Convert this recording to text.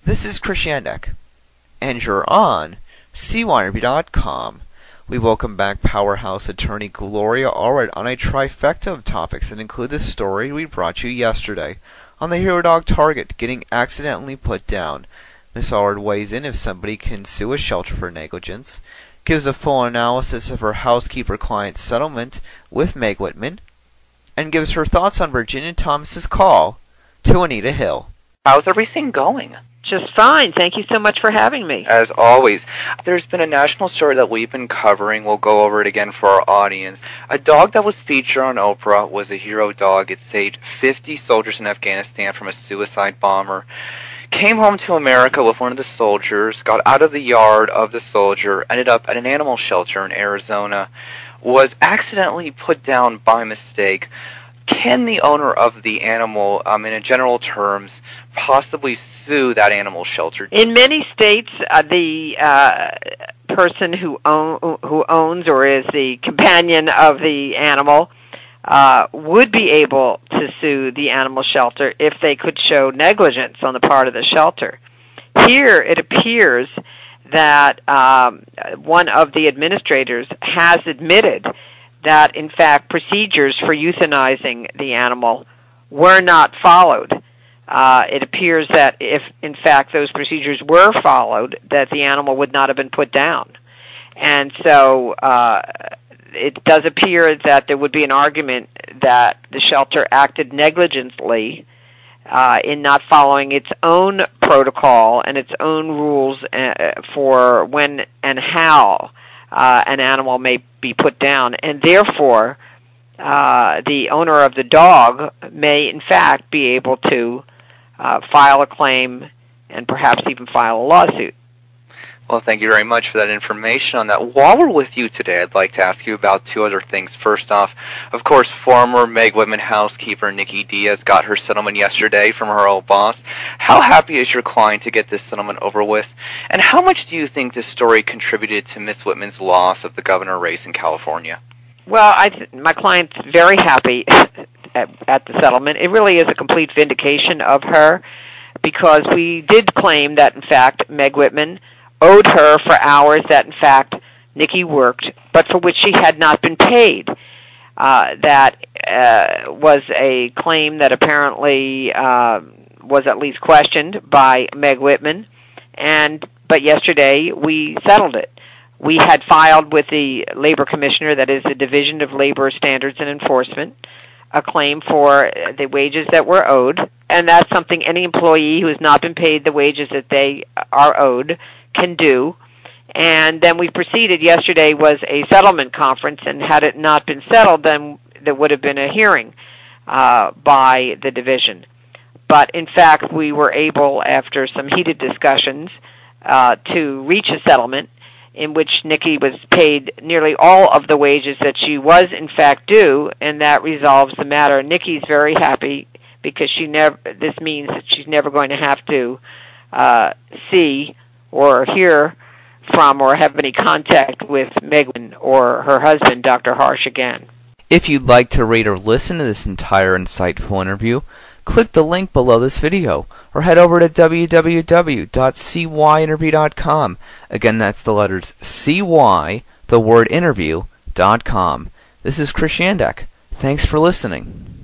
This is Yandek, and you're on CYNRB.com. We welcome back powerhouse attorney Gloria Allred on a trifecta of topics that include the story we brought you yesterday on the hero dog Target getting accidentally put down. Ms. Allred weighs in if somebody can sue a shelter for negligence, gives a full analysis of her housekeeper client's settlement with Meg Whitman, and gives her thoughts on Virginia Thomas's call to Anita Hill. How's everything going? Just fine. Thank you so much for having me. As always, there's been a national story that we've been covering. We'll go over it again for our audience. A dog that was featured on Oprah was a hero dog. It saved 50 soldiers in Afghanistan from a suicide bomber. Came home to America with one of the soldiers, got out of the yard of the soldier, ended up at an animal shelter in Arizona, was accidentally put down by mistake. Can the owner of the animal, in a general terms, possibly sue that animal shelter? In many states, the person who owns or is the companion of the animal would be able to sue the animal shelter if they could show negligence on the part of the shelter. Here, it appears that one of the administrators has admitted that, in fact, procedures for euthanizing the animal were not followed. It appears that if, in fact, those procedures were followed, that the animal would not have been put down. And so it does appear that there would be an argument that the shelter acted negligently in not following its own protocol and its own rules for when and how an animal may be put down, and therefore the owner of the dog may, in fact, be able to file a claim and perhaps even file a lawsuit. Well, thank you very much for that information on that. While we're with you today, I'd like to ask you about two other things. First off, of course, former Meg Whitman housekeeper Nikki Diaz got her settlement yesterday from her old boss. How happy is your client to get this settlement over with? And how much do you think this story contributed to Miss Whitman's loss of the governor race in California? Well, my client's very happy at the settlement. It really is a complete vindication of her, because we did claim that, in fact, Meg Whitman owed her for hours that, in fact, Nikki worked, but for which she had not been paid. That was a claim that apparently was at least questioned by Meg Whitman, but yesterday we settled it. We had filed with the Labor Commissioner, that is the Division of Labor Standards and Enforcement, a claim for the wages that were owed, and that's something any employee who has not been paid the wages that they are owed can do. And then we proceeded. Yesterday was a settlement conference, and had it not been settled, then there would have been a hearing by the division. But in fact, we were able, after some heated discussions, to reach a settlement in which Nikki was paid nearly all of the wages that she was in fact due, and that resolves the matter. Nikki's very happy because this means that she's never going to have to see or hear from or have any contact with Megan or her husband, Dr. Harsh, again. If you'd like to read or listen to this entire insightful interview, click the link below this video or head over to www.cyinterview.com. Again, that's the letters CY, the word interview.com. This is Yandek. Thanks for listening.